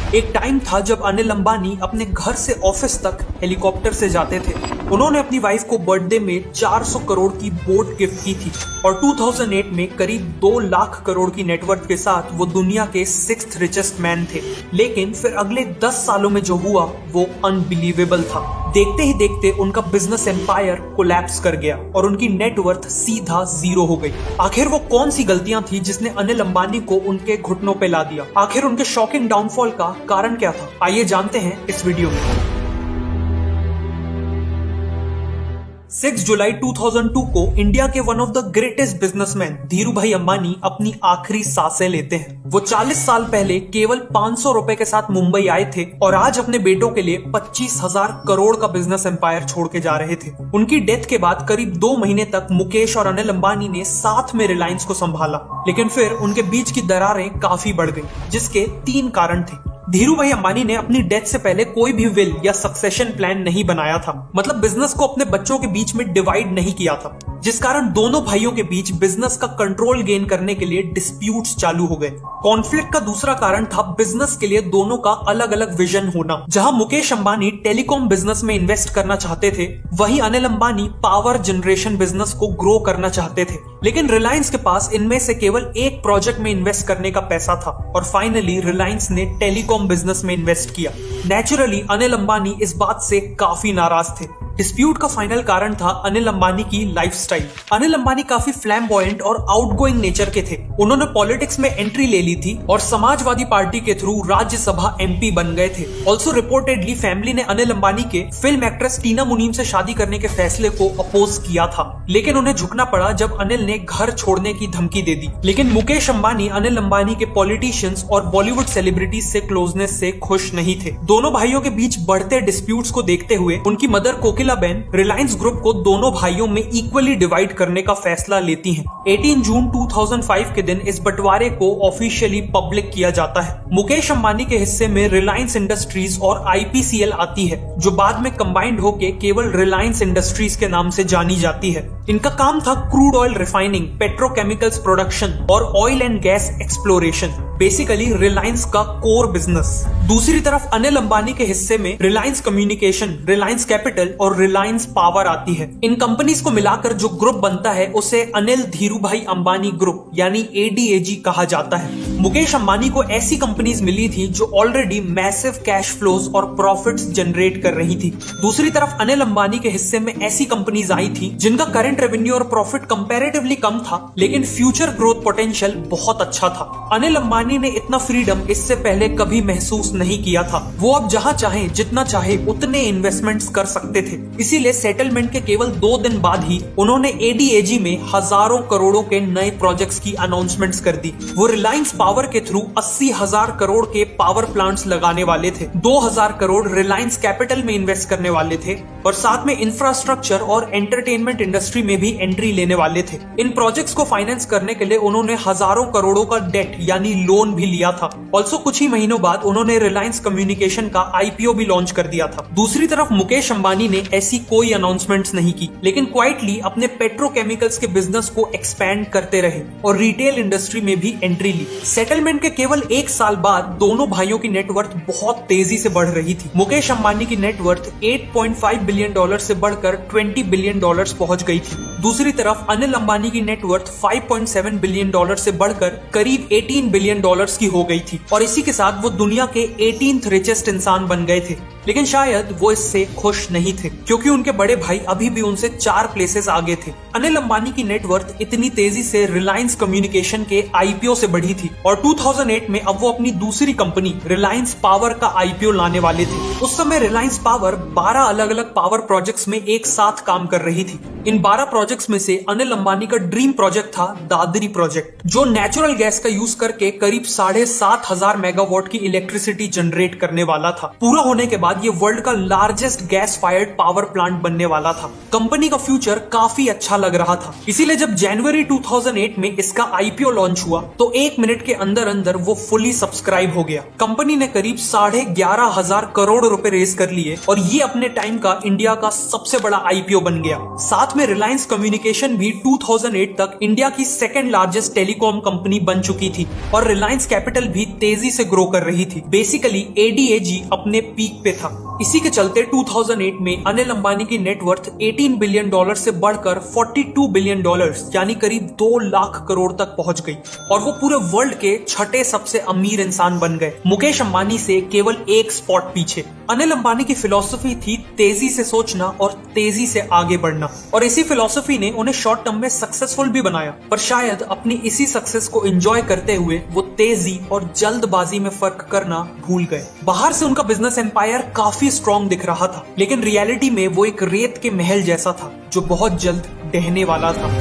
एक टाइम था जब अनिल अंबानी अपने घर से ऑफिस तक हेलीकॉप्टर से जाते थे। उन्होंने अपनी वाइफ को बर्थडे में 400 करोड़ की बोट गिफ्ट की थी और 2008 में करीब 2 लाख करोड़ की नेटवर्थ के साथ वो दुनिया के 6th रिचेस्ट मैन थे। लेकिन फिर अगले 10 सालों में जो हुआ वो अनबिलीवेबल था। देखते ही देखते उनका बिजनेस एम्पायर कोलैप्स कर गया और उनकी नेटवर्थ सीधा 0 हो गई। आखिर वो कौन सी गलतियां थी जिसने अनिल अंबानी को उनके घुटनों पे ला दिया? आखिर उनके शॉकिंग डाउनफॉल का कारण क्या था? आइए जानते हैं इस वीडियो में। 6 जुलाई 2002 को इंडिया के one of the greatest businessman Dhirubhai Ambani अपनी आखिरी सांसें लेते हैं। वो 40 साल पहले केवल 500 रुपए के साथ मुंबई आए थे और आज अपने बेटों के लिए 25,000 करोड़ का बिजनेस एम्पायर छोड़ के जा रहे थे। उनकी डेथ के बाद करीब 2 महीने तक मुकेश और अनिल अंबानी ने साथ में रिलायंस को संभाला, लेकिन फिर उनके बीच की दरारें काफी बढ़ गई, जिसके 3 कारण थे। धीरूभाई अंबानी ने अपनी डेथ से पहले कोई भी विल या सक्सेशन प्लान नहीं बनाया था, मतलब बिजनेस को अपने बच्चों के बीच में डिवाइड नहीं किया था, जिस कारण दोनों भाइयों के बीच बिजनेस का कंट्रोल गेन करने के लिए डिस्प्यूट्स चालू हो गए। कॉन्फ्लिक्ट का दूसरा कारण था बिजनेस के लिए दोनों का अलग अलग विजन होना। जहां मुकेश अंबानी टेलीकॉम बिजनेस में इन्वेस्ट करना चाहते थे, वहीं Anil Ambani power generation business को ग्रो करना चाहते थे। लेकिन रिलायंस के पास इनमें से केवल एक प्रोजेक्ट में इन्वेस्ट करने का पैसा था और फाइनली रिलायंस ने टेलीकॉम बिजनेस में इन्वेस्ट किया। नेचुरली अनिल अंबानी इस बात से काफी नाराज थे। डिस्प्यूट का फाइनल कारण था अनिल अंबानी की लाइफस्टाइल। अनिल अंबानी काफी फ्लैम्बॉयंट और आउटगोइंग नेचर के थे। उन्होंने पॉलिटिक्स में एंट्री ले ली थी और समाजवादी पार्टी के थ्रू राज्यसभा एमपी बन गए थे। ऑल्सो रिपोर्टेडली फैमिली ने अनिल अंबानी के फिल्म एक्ट्रेस टीना मुनीम से शादी करने के फैसले को अपोज किया था, लेकिन उन्हें झुकना पड़ा जब अनिल ने घर छोड़ने की धमकी दे दी। लेकिन मुकेश अंबानी अनिल अंबानी के पॉलिटिशियंस और बॉलीवुड सेलिब्रिटीज से क्लोजनेस से खुश नहीं थे। दोनों भाइयों के बीच बढ़ते डिस्प्यूट्स को देखते हुए उनकी मदर कोकिला बेन रिलायंस ग्रुप को दोनों भाइयों में इक्वली डिवाइड करने का फैसला लेती हैं। 18 जून 2005 के दिन इस बंटवारे को ऑफिशियली पब्लिक किया जाता है। मुकेश अंबानी के हिस्से में रिलायंस इंडस्ट्रीज और आईपीसीएल आती है, जो बाद में कंबाइंड होके केवल रिलायंस इंडस्ट्रीज के नाम से जानी जाती है। इनका काम था crude oil refining, petrochemicals production और oil and gas exploration, basically Reliance का कोर बिजनेस। दूसरी तरफ अनिल अंबानी के हिस्से में रिलायंस कम्युनिकेशन, रिलायंस कैपिटल और रिलायंस पावर आती है। इन कंपनीज को मिलाकर जो ग्रुप बनता है उसे अनिल धीरूभाई अंबानी ग्रुप यानी एडीएजी कहा जाता है। मुकेश अंबानी को ऐसी कंपनीज मिली थी जो ऑलरेडी मैसिव कैश फ्लोज और प्रॉफिट्स जनरेट कर रही थी। दूसरी तरफ अनिल अंबानी के हिस्से में ऐसी कंपनीज आई थी जिनका करंट रेवेन्यू और प्रॉफिट कंपैरेटिवली कम था, लेकिन फ्यूचर ग्रोथ पोटेंशियल बहुत अच्छा था। अनिल अंबानी ने इतना फ्रीडम इससे पहले कभी महसूस नहीं किया था। वो अब जहां चाहे जितना चाहे उतने इन्वेस्टमेंट्स कर सकते थे। इसीलिए सेटलमेंट के केवल 2 दिन बाद ही उन्होंने एडीएजी में हजारों करोड़ों के नए प्रोजेक्ट्स की अनाउंसमेंट्स कर दी। वो रिलायंस पावर के थ्रू 80,000 करोड़ के पावर प्लांट्स लगाने वाले थे, 2,000 करोड़ रिलायंस कैपिटल में इन्वेस्ट करने वाले थे और साथ में इंफ्रास्ट्रक्चर और एंटरटेनमेंट इंडस्ट्री में भी एंट्री लेने वाले थे। इन प्रोजेक्ट्स को फाइनेंस करने के लिए उन्होंने हजारों करोड़ों का डेट यानी लोन भी लिया था। ऑल्सो कुछ ही महीनों बाद उन्होंने रिलायंस कम्युनिकेशन का आईपीओ भी लॉन्च कर दिया था। दूसरी तरफ मुकेश अंबानी ने ऐसी कोई अनाउंसमेंट्स नहीं की, लेकिन क्वाइटली अपने पेट्रोकेमिकल्स के बिजनेस को एक्सपैंड करते रहे और रिटेल इंडस्ट्री में भी एंट्री ली। सेटलमेंट के केवल 1 साल बाद दोनों भाइयों की नेटवर्थ बहुत तेजी से बढ़ रही थी। मुकेश अंबानी की नेटवर्थ 8.5 बिलियन डॉलर से बढ़कर 20 बिलियन डॉलर्स पहुंच गई थी। दूसरी तरफ अनिल अंबानी की नेटवर्थ 5.7 बिलियन डॉलर से बढ़कर करीब 18 बिलियन डॉलर्स की हो गई थी और इसी के साथ वो दुनिया के 18th रिचेस्ट इंसान बन गए थे। लेकिन शायद वो इससे खुश नहीं थे, क्योंकि उनके बड़े भाई अभी भी उनसे 4 प्लेसेस आगे थे। अनिल अंबानी की नेटवर्थ इतनी तेजी से रिलायंस कम्युनिकेशन के आईपीओ से बढ़ी थी और 2008 में अब वो अपनी दूसरी कंपनी रिलायंस पावर का आईपीओ लाने वाले थे। उस समय रिलायंस पावर 12 अलग अलग पावर प्रोजेक्ट्स में एक साथ काम कर रही थी। इन 12 प्रोजेक्ट्स में से अनिल अंबानी का ड्रीम प्रोजेक्ट था दादरी प्रोजेक्ट, जो नेचुरल गैस का यूज करके करीब 7,500 मेगावाट की इलेक्ट्रिसिटी जनरेट करने वाला था। पूरा होने के बाद ये वर्ल्ड का largest gas fired power plant बनने वाला था। कंपनी का फ्यूचर काफी अच्छा लग रहा था, इसीलिए जब जनवरी 2008 में इसका आईपीओ लॉन्च हुआ तो 1 मिनट के अंदर अंदर वो फुली सब्सक्राइब हो गया। कंपनी ने करीब 11,500 करोड़ रुपए रेज कर लिए और ये अपने टाइम का इंडिया का सबसे बड़ा आईपीओ बन गया। साथ साथ में रिलायंस कम्युनिकेशन भी 2008 तक इंडिया की सेकेंड लार्जेस्ट टेलीकॉम कंपनी बन चुकी थी और रिलायंस कैपिटल भी तेजी से ग्रो कर रही थी। बेसिकली एडीएजी अपने पीक पे था। इसी के चलते 2008 में अनिल अंबानी की नेटवर्थ 18 बिलियन डॉलर से बढ़कर 42 बिलियन डॉलर यानी करीब 2 लाख करोड़ तक पहुंच गई और वो पूरे वर्ल्ड के छठे सबसे अमीर इंसान बन गए, मुकेश अंबानी से केवल एक स्पॉट पीछे। अनिल अंबानी की फिलॉसफी थी तेजी से सोचना और तेजी से आगे बढ़ना और इसी फिलॉसफी ने उन्हें शॉर्ट टर्म में सक्सेसफुल भी बनाया, पर शायद अपनी इसी सक्सेस को एंजॉय करते हुए वो तेजी और जल्दबाजी में फर्क करना भूल गए। बाहर से उनका बिजनेस एम्पायर काफी स्ट्रॉन्ग दिख रहा था, लेकिन रियलिटी में वो एक रेत के महल जैसा था जो बहुत जल्द ढहने वाला था।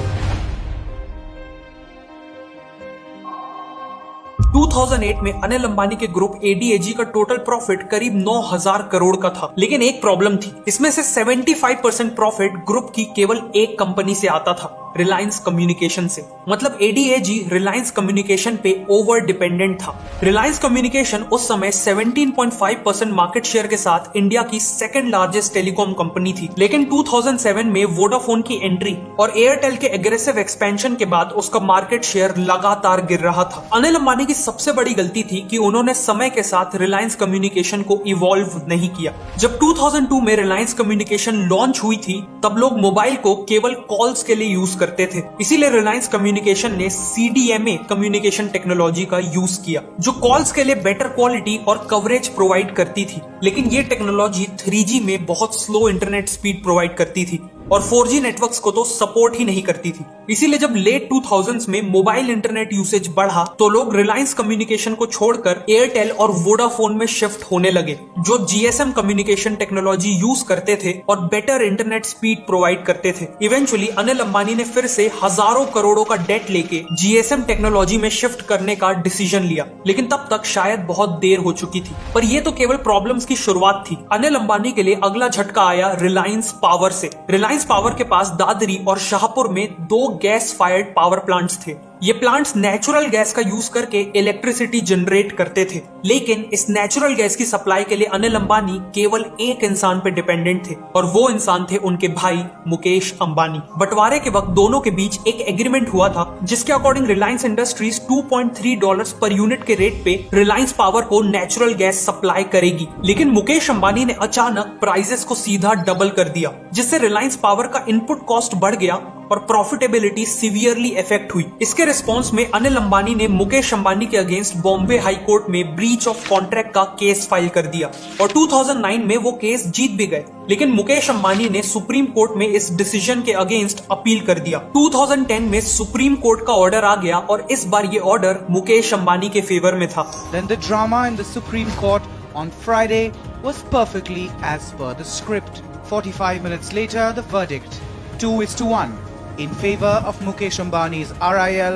2008 में अनिल अंबानी के ग्रुप एडीएजी का टोटल प्रॉफिट करीब 9,000 करोड़ का था, लेकिन एक प्रॉब्लम थी। इसमें से 75% प्रॉफिट ग्रुप की केवल एक कंपनी से आता था, रिलायंस कम्युनिकेशन से। मतलब एडीएजी रिलायंस कम्युनिकेशन पे ओवर डिपेंडेंट था। रिलायंस कम्युनिकेशन उस समय 17.5% मार्केट शेयर के साथ इंडिया की सेकंड लार्जेस्ट टेलीकॉम कंपनी थी, लेकिन 2007 में वोडाफोन की एंट्री और एयरटेल के एग्रेसिव एक्सपेंशन के बाद उसका मार्केट शेयर लगातार गिर रहा था। अनिल अंबानी की सबसे बड़ी गलती थी कि उन्होंने समय के साथ रिलायंस कम्युनिकेशन को इवॉल्व नहीं किया। जब 2002 में रिलायंस कम्युनिकेशन लॉन्च हुई थी, तब लोग मोबाइल को केवल कॉल्स के लिए यूज करते थे, इसीलिए रिलायंस कम्युनिकेशन ने सीडीएमए कम्युनिकेशन टेक्नोलॉजी का यूज किया, जो कॉल्स के लिए बेटर क्वालिटी और कवरेज प्रोवाइड करती थी। लेकिन ये टेक्नोलॉजी 3G में बहुत स्लो इंटरनेट स्पीड प्रोवाइड करती थी और 4G नेटवर्क्स को तो सपोर्ट ही नहीं करती थी। इसीलिए जब लेट 2000s में मोबाइल इंटरनेट यूसेज बढ़ा तो लोग रिलायंस कम्युनिकेशन को छोड़कर एयरटेल और वोडाफोन में शिफ्ट होने लगे, जो जीएसएम कम्युनिकेशन टेक्नोलॉजी यूज करते थे और बेटर इंटरनेट स्पीड प्रोवाइड करते थे। इवेंचुअली अनिल अंबानी ने फिर से हजारों करोड़ों का डेट लेके जीएसएम टेक्नोलॉजी में शिफ्ट करने का डिसीजन लिया, लेकिन तब तक शायद बहुत देर हो चुकी थी। पर ये तो केवल प्रॉब्लम्स की शुरुआत थी। अनिल अंबानी के लिए अगला झटका आया रिलायंस पावर से। रिलायंस पावर के पास दादरी और शाहपुर में 2 गैस फायर्ड पावर प्लांट्स थे। ये प्लांट्स नेचुरल गैस का यूज करके इलेक्ट्रिसिटी जनरेट करते थे, लेकिन इस नेचुरल गैस की सप्लाई के लिए अनिल अंबानी केवल एक इंसान पे डिपेंडेंट थे और वो इंसान थे उनके भाई मुकेश अंबानी। बंटवारे के वक्त दोनों के बीच एक एग्रीमेंट हुआ था, जिसके according Reliance industries $2.3 per unit के रेट पे रिलायंस पावर को नेचुरल गैस सप्लाई करेगी। लेकिन मुकेश अंबानी ने अचानक प्राइसेस को सीधा डबल कर दिया, जिससे रिलायंस पावर का इनपुट कॉस्ट बढ़ गया और प्रॉफिटेबिलिटी सीवियरली इफेक्ट हुई। इसके रिस्पॉन्स में अनिल अंबानी ने मुकेश अंबानी के अगेंस्ट बॉम्बे हाई कोर्ट में ब्रीच ऑफ कॉन्ट्रैक्ट का केस फाइल कर दिया और 2009 में वो केस जीत भी गए, लेकिन मुकेश अंबानी ने सुप्रीम कोर्ट में इस डिसीजन के अगेंस्ट अपील कर दिया। 2010 में सुप्रीम कोर्ट का ऑर्डर आ गया और इस बार ये ऑर्डर मुकेश अंबानी के फेवर में था। Then the drama in the Supreme Court on Friday was perfectly as per the script. 45 minutes later, the verdict 2:1 in favor of Mukesh Ambani's RIL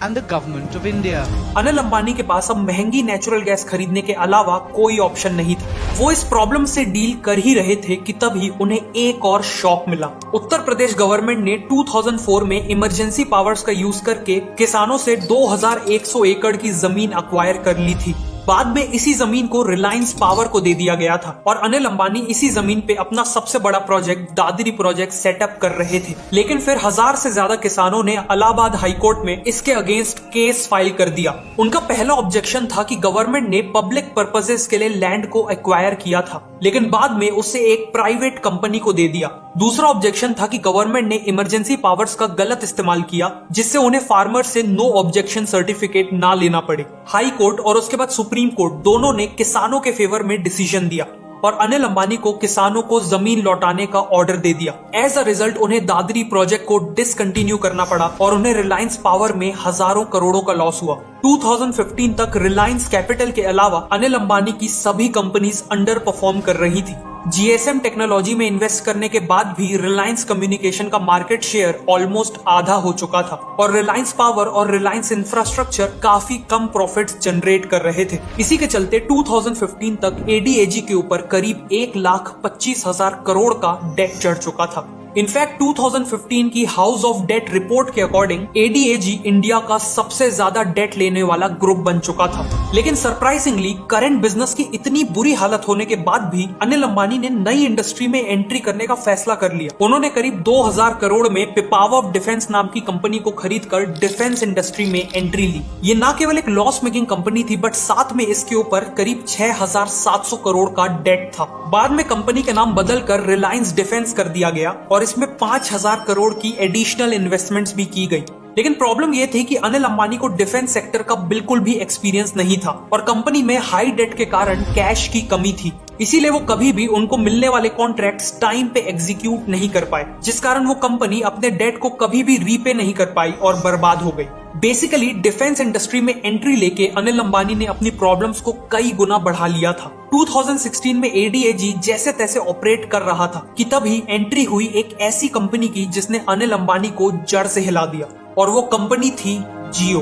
and the government of India. Anil Ambani के पास अब महंगी natural gas खरीदने के अलावा कोई option नहीं था। वो इस प्रॉब्लम से डील कर ही रहे थे कि तभी उन्हें एक और शॉक मिला। उत्तर प्रदेश गवर्नमेंट ने 2004 में इमरजेंसी पावर्स का यूज करके किसानों से 2100 एकड़ की जमीन अक्वायर कर ली थी। बाद में इसी जमीन को रिलायंस पावर को दे दिया गया था और अनिल अंबानी इसी जमीन पे अपना सबसे बड़ा प्रोजेक्ट दादरी प्रोजेक्ट सेटअप कर रहे थे। लेकिन फिर 1000 से ज्यादा किसानों ने इलाहाबाद हाई कोर्ट में इसके अगेंस्ट केस फाइल कर दिया। उनका पहला ऑब्जेक्शन था कि गवर्नमेंट ने पब्लिक पर्पसेस के लिए लैंड को एक्वायर किया था, लेकिन बाद में उसे एक प्राइवेट कंपनी को दे दिया। दूसरा ऑब्जेक्शन था कि गवर्नमेंट ने इमरजेंसी पावर्स का गलत इस्तेमाल किया, जिससे उन्हें फार्मर से नो ऑब्जेक्शन सर्टिफिकेट ना लेना पड़े। हाई कोर्ट और उसके बाद सुप्रीम कोर्ट दोनों ने किसानों के फेवर में डिसीजन दिया और अनिल अंबानी को किसानों को जमीन लौटाने का ऑर्डर दे दिया। एज अ रिजल्ट उन्हें दादरी प्रोजेक्ट को डिसकंटिन्यू करना पड़ा और उन्हें रिलायंस पावर में हजारों करोड़ों का लॉस हुआ। 2015 तक रिलायंस कैपिटल के अलावा अनिल अंबानी की सभी कंपनीज अंडर परफॉर्म कर रही थी। जीएसएम टेक्नोलॉजी में इन्वेस्ट करने के बाद भी रिलायंस कम्युनिकेशन का मार्केट शेयर ऑलमोस्ट आधा हो चुका था और रिलायंस पावर और रिलायंस इंफ्रास्ट्रक्चर काफी कम प्रॉफिट्स जनरेट कर रहे थे। इसी के चलते 2015 तक एडीएजी के ऊपर करीब 1,25,000 करोड़ का डेट चढ़ चुका था। इनफैक्ट 2015 की हाउस ऑफ डेट रिपोर्ट के अकॉर्डिंग ADAG इंडिया का सबसे ज्यादा डेट लेने वाला ग्रुप बन चुका था। लेकिन सरप्राइजिंगली करंट बिजनेस की इतनी बुरी हालत होने के बाद भी अनिल अंबानी ने नई इंडस्ट्री में एंट्री करने का फैसला कर लिया। उन्होंने करीब 2000 करोड़ में पिपावाव डिफेंस नाम की कंपनी को खरीदकर डिफेंस इंडस्ट्री में एंट्री ली। ये न केवल एक लॉस मेकिंग कंपनी थी बट साथ में इसके ऊपर करीब 6700 करोड़ का डेट था। बाद में कंपनी का नाम बदलकर रिलायंस डिफेंस कर दिया गया और इसमें 5000 करोड़ की एडिशनल इन्वेस्टमेंट्स भी की गई। लेकिन प्रॉब्लम यह थी कि अनिल अंबानी को डिफेंस सेक्टर का बिल्कुल भी एक्सपीरियंस नहीं था और कंपनी में हाई डेट के कारण कैश की कमी थी। इसीलिए वो कभी भी उनको मिलने वाले कॉन्ट्रैक्ट्स टाइम पे एग्जीक्यूट नहीं कर पाए, जिस कारण वो कंपनी अपने डेट को कभी भी रीपे नहीं कर पाई और बर्बाद हो गई। बेसिकली डिफेंस इंडस्ट्री में एंट्री लेके अनिल अंबानी ने अपनी प्रॉब्लम्स को कई गुना बढ़ा लिया था। 2016 में ADAG जैसे तैसे ऑपरेट कर रहा था कि तभी एंट्री हुई एक ऐसी कंपनी की जिसने अनिल अंबानी को जड़ से हिला दिया और वो कंपनी थी जियो।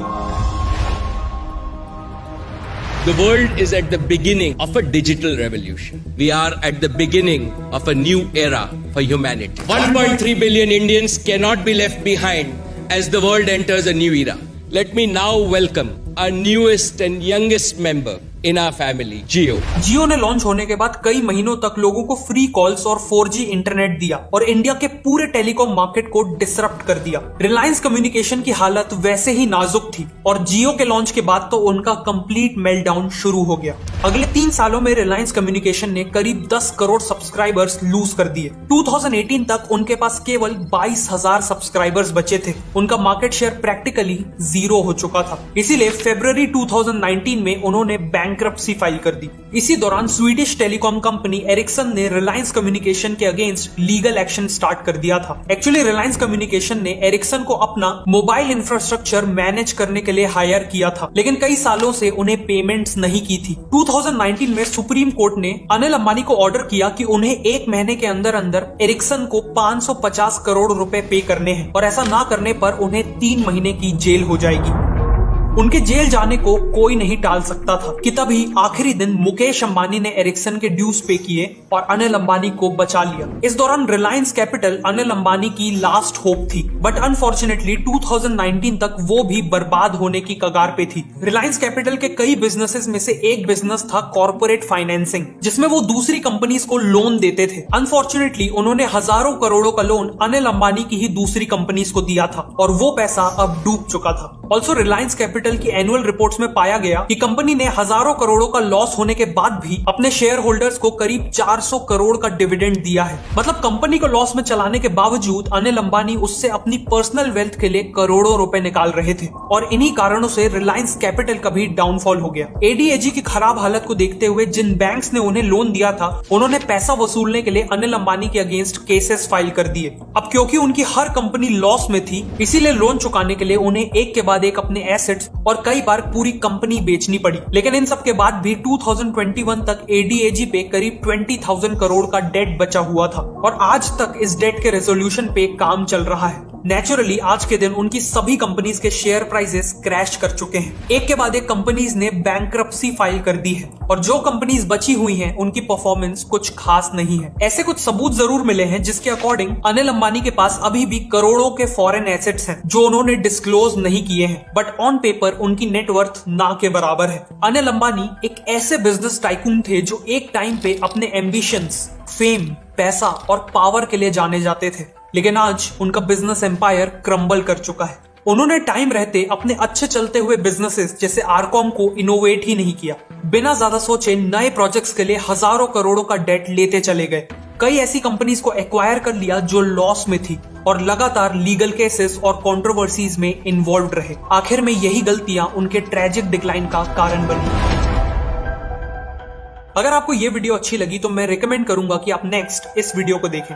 The world is at the beginning of a digital revolution. We are at the beginning of a new era for humanity. 1.3 billion Indians cannot be left behind as the world enters a new era. Let me now welcome our newest and youngest member in our family, Jio. जियो ने launch होने के बाद कई महीनों तक लोगों को free calls और 4G इंटरनेट दिया और इंडिया के पूरे टेलीकॉम मार्केट को डिसरप्ट कर दिया। रिलायंस कम्युनिकेशन की हालत वैसे ही नाजुक थी और जियो के लॉन्च के बाद तो उनका कंप्लीट मेल्टडाउन शुरू हो गया। अगले 3 सालों में रिलायंस कम्युनिकेशन ने करीब 10 करोड़ सब्सक्राइबर्स लूज कर दिए। 2018 तक उनके पास केवल 22,000 सब्सक्राइबर्स बचे थे। उनका मार्केट शेयर प्रैक्टिकली 0 हो चुका था। इसीलिए फरवरी 2019 में उन्होंने बैंक्रप्सी फाइल कर दी। इसी दौरान स्वीडिश टेलीकॉम कंपनी एरिक्सन ने रिलायंस कम्युनिकेशन के अगेंस्ट लीगल एक्शन स्टार्ट कर दिया था। एक्चुअली रिलायंस कम्युनिकेशन ने एरिक्सन को अपना मोबाइल इंफ्रास्ट्रक्चर मैनेज करने के लिए हायर किया था, लेकिन कई सालों से उन्हें पेमेंट्स नहीं की थी। 2019 में सुप्रीम कोर्ट ने अनिल अंबानी को ऑर्डर किया कि उन्हें 1 महीने के अंदर अंदर एरिक्सन को 550 करोड़ रुपए पे करने हैं और ऐसा ना करने पर उन्हें 3 महीने की जेल हो जाएगी। उनके जेल जाने को कोई नहीं टाल सकता था कि तभी आखिरी दिन मुकेश अंबानी ने एरिक्सन के ड्यूज पे किए और अनिल अंबानी को बचा लिया। इस दौरान रिलायंस कैपिटल अनिल अंबानी की लास्ट होप थी, बट अनफॉर्चुनेटली 2019 तक वो भी बर्बाद होने की कगार पे थी। रिलायंस कैपिटल के कई बिजनेसेस में से एक बिजनेस था कॉर्पोरेट फाइनेंसिंग, जिसमें वो दूसरी कंपनीज को लोन देते थे। अनफॉर्चुनेटली उन्होंने हजारों करोड़ों का लोन अनिल अंबानी की ही दूसरी कंपनीज को दिया था और वो पैसा अब डूब चुका था। ऑल्सो रिलायंस कैपिटल की एनुअल रिपोर्ट्स में पाया गया कि कंपनी ने हजारों करोड़ों का लॉस होने के बाद भी अपने शेयर होल्डर्स को करीब 400 करोड़ का डिविडेंड दिया है। मतलब कंपनी को लॉस में चलाने के बावजूद अनिल अंबानी उससे अपनी पर्सनल वेल्थ के लिए करोड़ों रुपए निकाल रहे थे और इन्हीं कारणों से रिलायंस कैपिटल का भी डाउनफॉल हो गया। ADAG की खराब हालत को देखते हुए जिन बैंक्स ने उन्हें लोन दिया था, उन्होंने पैसा वसूलने के लिए अनिल अंबानी के अगेंस्ट केसेस फाइल कर दिए। अब क्योंकि उनकी हर कंपनी लॉस में थी, इसीलिए लोन चुकाने के लिए उन्हें एक के बाद एक अपने एसेट्स और कई बार पूरी कंपनी बेचनी पड़ी। लेकिन इन सब के बाद भी 2021 तक ADAG पे करीब 20,000 करोड़ का डेट बचा हुआ था और आज तक इस डेट के रेजोल्यूशन पे काम चल रहा है। नेचुरली आज के दिन उनकी सभी कंपनीज के शेयर प्राइसेस क्रैश कर चुके हैं। एक के बाद एक कंपनीज ने बैंक्रप्सी फाइल कर दी है और जो कंपनीज बची हुई हैं उनकी परफॉर्मेंस कुछ खास नहीं है। ऐसे कुछ सबूत जरूर मिले हैं जिसके अकॉर्डिंग अनिल अंबानी के पास अभी भी करोड़ों के फॉरेन एसेट्स हैं जो उन्होंने डिस्क्लोज नहीं किए हैं, बट ऑन पेपर उनकी नेटवर्थ ना के बराबर है। अनिल अंबानी एक ऐसे बिजनेस टाइकून थे जो एक टाइम पे अपने एम्बिशंस, फेम, पैसा और पावर के लिए जाने जाते थे, लेकिन आज उनका बिजनेस एम्पायर क्रम्बल कर चुका है। उन्होंने टाइम रहते अपने अच्छे चलते हुए बिजनेसेस जैसे आरकॉम को इनोवेट ही नहीं किया। बिना ज्यादा सोचे नए प्रोजेक्ट्स के लिए हजारों करोड़ों का डेट लेते चले गए। कई ऐसी कंपनीज को एक्वायर कर लिया जो लॉस में थी और लगातार लीगल केसेस और कंट्रोवर्सीज में इन्वॉल्व रहे। आखिर में यही गलतियां उनके ट्रेजिक डिक्लाइन का कारण बनी। अगर आपको ये वीडियो अच्छी लगी तो मैं रिकमेंड करूंगा कि आप नेक्स्ट इस वीडियो को देखें।